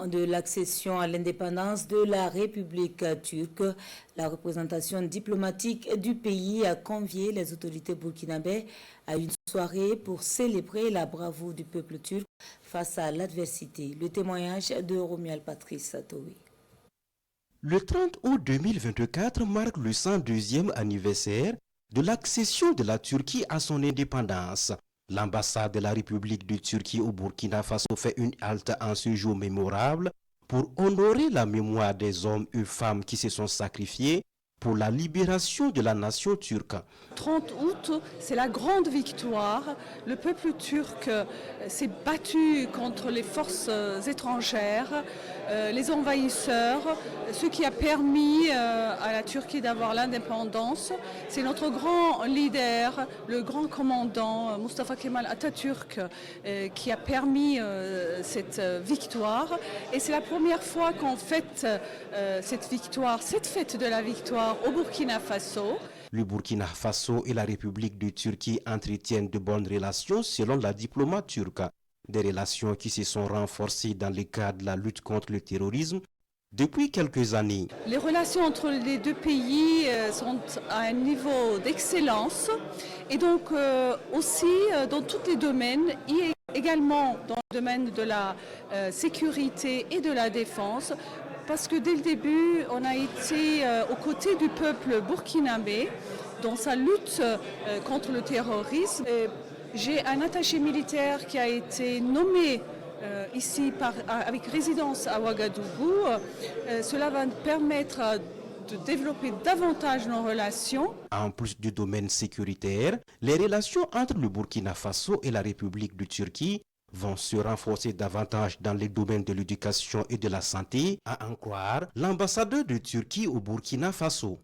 moment de l'accession à l'indépendance de la République turque, la représentation diplomatique du pays a convié les autorités burkinabées à une soirée pour célébrer la bravoure du peuple turc face à l'adversité. Le témoignage de Romuald Patrice Towi. Le 30 août 2024 marque le 102e anniversaire de l'accession de la Turquie à son indépendance. L'ambassade de la République de Turquie au Burkina Faso fait une halte en ce jour mémorable pour honorer la mémoire des hommes et femmes qui se sont sacrifiés pour la libération de la nation turque. 30 août, c'est la grande victoire. Le peuple turc s'est battu contre les forces étrangères, les envahisseurs, ce qui a permis à la Turquie d'avoir l'indépendance. C'est notre grand leader, le grand commandant Mustafa Kemal Atatürk qui a permis cette victoire. Et c'est la première fois qu'on fête cette fête de la victoire au Burkina Faso. Le Burkina Faso et la République de Turquie entretiennent de bonnes relations selon la diplomate turque. Des relations qui se sont renforcées dans le cadre de la lutte contre le terrorisme depuis quelques années. Les relations entre les deux pays sont à un niveau d'excellence et donc aussi dans tous les domaines, et également dans le domaine de la sécurité et de la défense. Parce que dès le début, on a été aux côtés du peuple burkinabé dans sa lutte contre le terrorisme. J'ai un attaché militaire qui a été nommé ici avec résidence à Ouagadougou. Cela va permettre de développer davantage nos relations. En plus du domaine sécuritaire, les relations entre le Burkina Faso et la République de Turquie vont se renforcer davantage dans les domaines de l'éducation et de la santé, à en croire l'ambassadeur de Turquie au Burkina Faso.